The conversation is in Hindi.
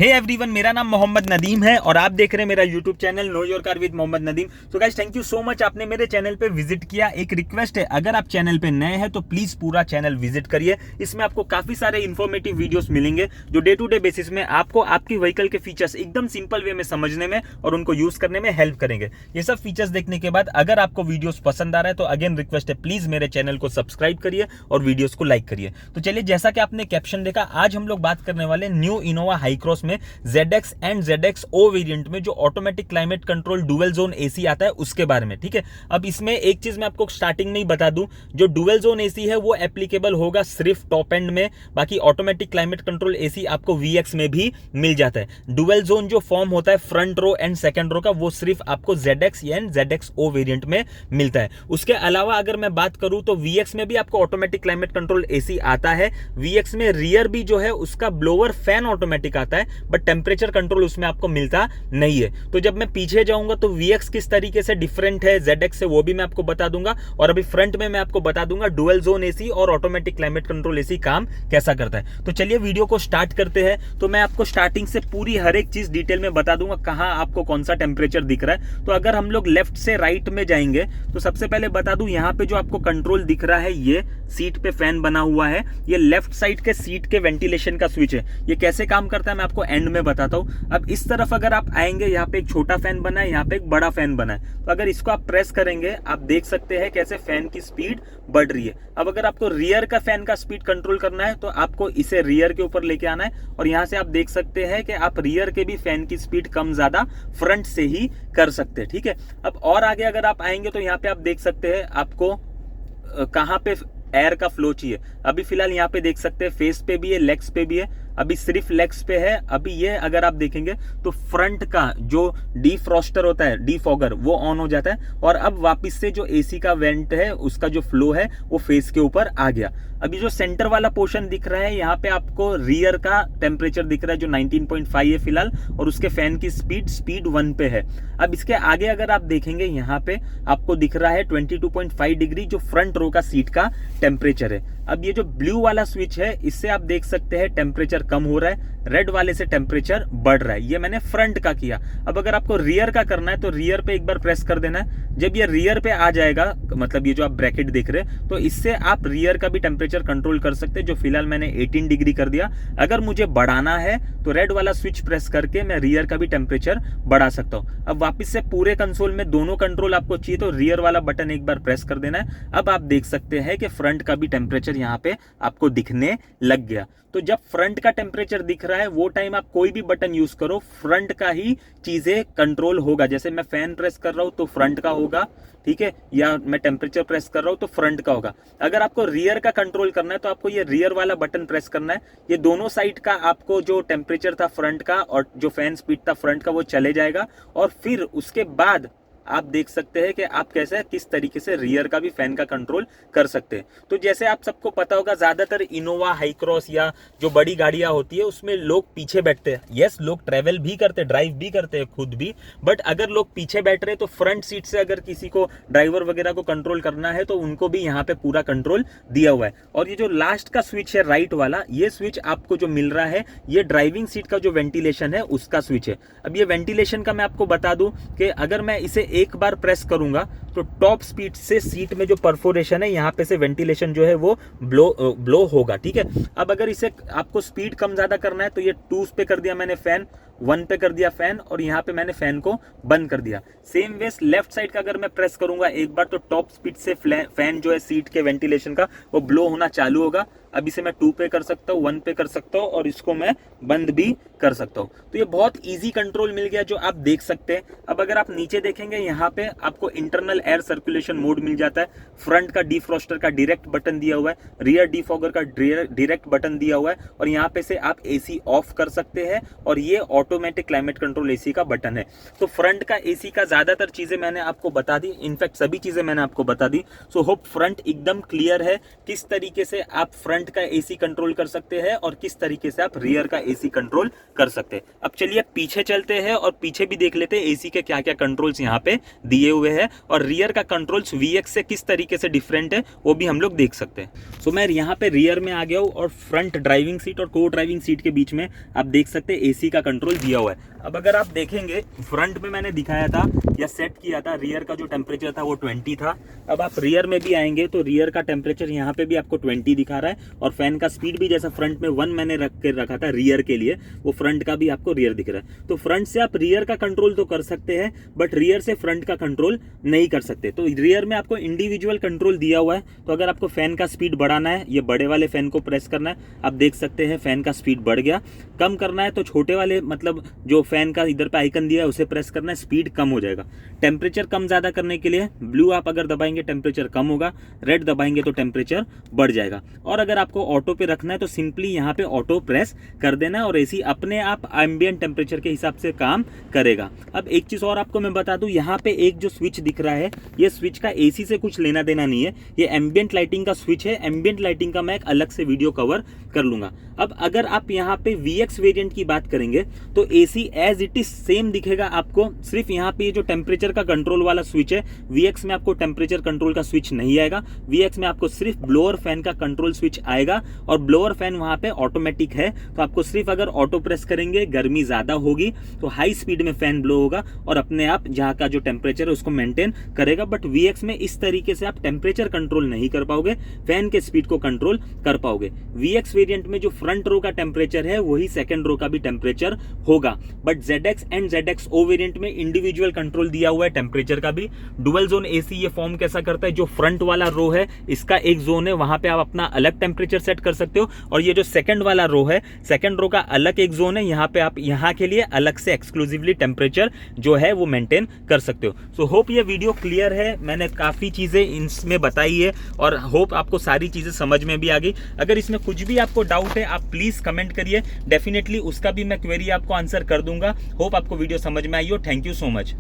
हे एवरीवन, मेरा नाम मोहम्मद नदीम है और आप देख रहे हैं मेरा YouTube channel know your car with Mohammad Nadeem. तो guys, thank you so much, आपने मेरे चैनल पे विजिट किया। एक रिक्वेस्ट है, अगर आप चैनल पे नए हैं तो प्लीज पूरा चैनल विजिट करिए। इसमें आपको काफी सारे इन्फॉर्मेटिव वीडियोस मिलेंगे जो डे टू डे बेसिस में आपको आपकी व्हीकल के फीचर्स एकदम सिंपल वे में समझने में और उनको यूज करने में हेल्प करेंगे। ये सब फीचर्स देखने के बाद अगर आपको वीडियोस पसंद आ रहा है तो अगेन रिक्वेस्ट है, प्लीज मेरे चैनल को सब्सक्राइब करिए और वीडियोस को लाइक करिए। तो चलिए, जैसा कि आपने कैप्शन देखा, आज हम लोग बात करने वाले न्यू इनोवा हाई क्रॉस में ZX and ZX O variant में जो automatic climate control dual zone AC आता है उसके बारे में। ठीक है, अब इसमें एक चीज मैं आपको स्टार्टिंग में ही बता दूं, जो डुअल जोन एसी है वो एप्लीकेबल होगा सिर्फ टॉप एंड में, बाकी ऑटोमेटिक क्लाइमेट कंट्रोल एसी आपको VX में भी मिल जाता है। डुअल जोन जो फॉर्म होता है front row and second row का, वो सिर्फ आपको ZX and ZX O variant में मिलता है। उसके अलावा अगर मैं बात करूं तो VX में भी आपको ऑटोमेटिक क्लाइमेट कंट्रोल एसी आता है। VX में रियर भी जो है उसका ब्लोअर फैन ऑटोमेटिक आता है, बट टेम्परेचर कंट्रोल उसमें आपको मिलता नहीं है। तो जब मैं पीछे जाऊंगा तो VX किस तरीके से डिफरेंट है ZX से वो भी मैं आपको बता दूंगा, और अभी फ्रंट में मैं आपको बता दूंगा डुअल जोन एसी और ऑटोमेटिक क्लाइमेट कंट्रोल एसी काम कैसा करता है। तो चलिए वीडियो को स्टार्ट करते हैं। तो मैं आपको स्टार्टिंग से पूरी हर एक चीज डिटेल में बता दूंगा, कहां आपको कौन सा टेम्परेचर दिख रहा है। तो अगर हम लोग लेफ्ट से राइट में जाएंगे तो सबसे पहले बता दूं, यहां पे जो आपको कंट्रोल दिख रहा है, ये सीट पे फैन बना हुआ है, ये लेफ्ट साइड के सीट के वेंटिलेशन का स्विच है। ये कैसे काम करता है मैं आपको एंड में बताता हूं। अब इस तरफ अगर आप आएंगे, यहाँ पे एक छोटा फैन बना है, यहाँ पे एक बड़ा फैन बना है। तो अगर इसको आप प्रेस करेंगे, आप देख सकते हैं कैसे फैन की स्पीड बढ़ रही है। अब अगर आपको रियर का फैन का स्पीड कंट्रोल करना है तो आपको इसे रियर के ऊपर लेके आना है, और यहाँ से आप देख सकते हैं कि आप रियर के भी फैन की स्पीड कम ज्यादा फ्रंट से ही कर सकते हैं। ठीक है, अब और आगे अगर आप आएंगे तो यहाँ पे आप देख सकते हैं आपको कहाँ पे एयर का फ्लो चाहिए। अभी फिलहाल यहाँ पे देख सकते हैं फेस पे भी है, लेग्स पे भी है, अभी सिर्फ लेग्स पे है। अभी ये अगर आप देखेंगे तो फ्रंट का जो डीफ्रॉस्टर होता है, डीफॉगर, वो ऑन हो जाता है, और अब वापस से जो एसी का वेंट है उसका जो फ्लो है वो फेस के ऊपर आ गया। अभी जो सेंटर वाला पोर्शन दिख रहा है, यहाँ पे आपको रियर का टेम्परेचर दिख रहा है जो 19.5 है फिलहाल, और उसके फैन की स्पीड 1 पे है। अब इसके आगे अगर आप देखेंगे, यहाँ पे आपको दिख रहा है 22.5 डिग्री जो फ्रंट रो का सीट का टेम्परेचर है। अब ये जो ब्लू वाला स्विच है, इससे आप देख सकते हैं टेम्परेचर कम हो रहा है, रेड वाले से टेम्परेचर बढ़ रहा है। ये मैंने फ्रंट का किया। अब अगर आपको रियर का करना है तो रियर पे एक बार प्रेस कर देना है। जब ये रियर पे आ जाएगा, मतलब ये जो आप ब्रैकेट देख रहे हैं, तो इससे आप रियर का भी टेम्परेचर कंट्रोल कर सकते हैं, जो फिलहाल मैंने 18 डिग्री कर दिया। अगर मुझे बढ़ाना है तो रेड वाला स्विच प्रेस करके मैं रियर का भी टेम्परेचर बढ़ा सकता हूँ। अब वापस से पूरे कंसोल में दोनों कंट्रोल आपको चाहिए तो रियर वाला बटन एक बार प्रेस कर देना है। अब आप देख सकते हैं कि फ्रंट का भी टेम्परेचर यहाँ पे आपको दिखने लग गया। तो जब फ्रंट का टेम्परेचर दिख रहा है वो टाइम आप कोई भी बटन यूज करो, फ्रंट का ही चीजें कंट्रोल होगा। जैसे मैं फैन प्रेस कर रहा हूं तो फ्रंट का होगा, ठीक है, या मैं टेम्परेचर प्रेस कर रहा हूं तो फ्रंट का होगा। अगर आपको रियर का कंट्रोल करना है तो आपको ये रियर वाला बटन प्रेस करना है। ये दोनों साइड का आपको जो टेम्परेचर था फ्रंट का और जो फैन स्पीड था फ्रंट का, वो चले जाएगा, और फिर उसके बाद आप देख सकते हैं कि आप कैसे किस तरीके से रियर का भी फैन का कंट्रोल कर सकते हैं। तो जैसे आप सबको पता होगा, ज्यादातर इनोवा हाई क्रॉस या जो बड़ी गाड़ियां होती है उसमें लोग पीछे बैठते हैं। यस, लोग ट्रेवल भी करते हैं, ड्राइव भी करते हैं खुद भी, बट अगर लोग पीछे बैठ रहे हैं तो फ्रंट सीट से अगर किसी को ड्राइवर वगैरह को कंट्रोल करना है तो उनको भी यहाँ पे पूरा कंट्रोल दिया हुआ है। और ये जो लास्ट का स्विच है राइट वाला, ये स्विच आपको जो मिल रहा है, ये ड्राइविंग सीट का जो वेंटिलेशन है उसका स्विच है। अब ये वेंटिलेशन का मैं आपको बता दूं कि अगर मैं इसे एक बार प्रेस करूंगा तो टॉप स्पीड से सीट में जो परफोरेशन है यहाँ पे से वेंटिलेशन जो है वो ब्लो होगा। ठीक है, अब अगर इसे आपको स्पीड कम ज्यादा करना है तो ये 2 पे कर दिया मैंने फैन, 1 पे कर दिया फैन, और यहाँ पे मैंने फैन को बंद कर दिया। सेम वेस लेफ्ट साइड का अगर मैं प्रेस करूंगा एक बार तो टॉप स्पीड से फैन जो है सीट के वेंटिलेशन का वो ब्लो होना चालू होगा। अब इसे मैं 2 पे कर सकता हूँ, 1 पे कर सकता हूँ, और इसको मैं बंद भी कर सकता हूँ। तो ये बहुत इजी कंट्रोल मिल गया जो आप देख सकते हैं। अब अगर आप नीचे देखेंगे, यहाँ पे आपको इंटरनल एयर सर्कुलेशन मोड मिल जाता है, फ्रंट का डीफ्रॉस्टर का डायरेक्ट बटन दिया हुआ है, रियर डीफॉगर का डायरेक्ट बटन दिया हुआ है, और यहाँ पे से आप एसी ऑफ कर सकते हैं, और ये ऑटोमेटिक क्लाइमेट कंट्रोल एसी का बटन है। तो फ्रंट का एसी का ज्यादातर चीजें मैंने आपको बता दी, इनफैक्ट सभी चीजें मैंने आपको बता दी। सो होप फ्रंट एकदम क्लियर है किस तरीके से आप फ्रंट का एसी कंट्रोल कर सकते हैं और किस तरीके से आप रियर का एसी कंट्रोल कर सकते हैं। अब चलिए पीछे चलते हैं और पीछे भी देख लेते हैं एसी के क्या क्या कंट्रोल्स यहाँ पे दिए हुए हैं, और रियर का कंट्रोल्स VX से किस तरीके से डिफरेंट है वो भी हम लोग देख सकते हैं। सो मैं यहाँ पे रियर में आ गया हूँ और फ्रंट ड्राइविंग सीट और को ड्राइविंग सीट के बीच में आप देख सकते हैं AC का कंट्रोल दिया हुआ है। अब अगर आप देखेंगे फ्रंट में मैंने दिखाया था या सेट किया था, रियर का जो टेम्परेचर था वो 20 था। अब आप रियर में भी आएंगे तो रियर का टेम्परेचर यहाँ पे भी आपको 20 दिखा रहा है और फैन का स्पीड भी जैसा फ्रंट में 1 मैंने रखा था रियर के लिए, वो फ्रंट का भी आपको रियर दिख रहा है। तो फ्रंट से आप रियर का कंट्रोल तो कर सकते हैं बट रियर से फ्रंट का कंट्रोल नहीं कर सकते। तो रियर में आपको इंडिविजुअल कंट्रोल दिया हुआ है। तो अगर आपको फैन का स्पीड बढ़ाना है, ये बड़े वाले फैन को प्रेस करना है, आप देख सकते हैं फैन का स्पीड बढ़ गया। कम करना है तो छोटे वाले मतलब जो फैन का इधर पे आइकन दिया है उसे प्रेस करना है, स्पीड कम हो जाएगा। टेम्परेचर कम ज्यादा करने के लिए ब्लू आप अगर दबाएंगे टेम्परेचर कम होगा, रेड दबाएंगे तो टेम्परेचर बढ़ जाएगा। और अगर आपको ऑटो पे रखना है तो सिंपली यहाँ पे ऑटो प्रेस कर देना है और एसी अपने आप एम्बिएंट टेम्परेचर के हिसाब से काम करेगा। अब एक चीज और आपको मैं बता दूं, यहाँ पे एक जो स्विच दिख रहा है ये स्विच का एसी से कुछ लेना देना नहीं है, ये एम्बिएंट लाइटिंग का स्विच है। एम्बिएंट लाइटिंग का मैं एक अलग से वीडियो कवर कर लूंगा। अब अगर आप यहाँ पे VX वेरिएंट की बात करेंगे तो AC as it is same दिखेगा आपको, सिर्फ यहाँ पे जो टेम्परेचर का कंट्रोल वाला स्विच है, VX में आपको टेम्परेचर कंट्रोल का स्विच नहीं आएगा। VX में आपको सिर्फ ब्लोअर फैन का कंट्रोल स्विच आएगा और ब्लोअर फैन वहां पे ऑटोमेटिक है। तो आपको सिर्फ अगर ऑटो प्रेस करेंगे, गर्मी ज्यादा होगी तो हाई स्पीड में फैन ब्लो होगा और अपने आप जहाँ का जो टेम्परेचर है उसको मेंटेन करेगा। बट VX में इस तरीके से आप टेम्परेचर कंट्रोल नहीं कर पाओगे, फैन के स्पीड को कंट्रोल कर पाओगे। VX वेरिएंट में जो फ्रंट रो का टेम्परेचर है वही सेकंड रो का भी टेम्परेचर होगा। But ZX and ZXO variant में इंडिविजुअल कंट्रोल दिया हुआ है टेम्परेचर का भी। डुअल जोन AC ये फॉर्म कैसा करता है, जो फ्रंट वाला रो है इसका एक जोन है, वहां पे आप अपना अलग टेम्परेचर सेट कर सकते हो और ये जो सेकंड वाला रो है, सेकंड रो का अलग एक जोन है, यहाँ पे आप यहाँ के लिए अलग से एक्सक्लूसिवली टेम्परेचर जो है वो मेंटेन कर सकते हो। सो होप ये वीडियो क्लियर है, मैंने काफी चीजें इसमें बताई है और होप आपको सारी चीजें समझ में भी आ गई। अगर इसमें कुछ भी आपको डाउट है आप प्लीज कमेंट करिए, डेफिनेटली उसका भी मैं क्वेरी आपको आंसर कर दूंगा। होप आपको वीडियो समझ में आई हो। Thank you so much.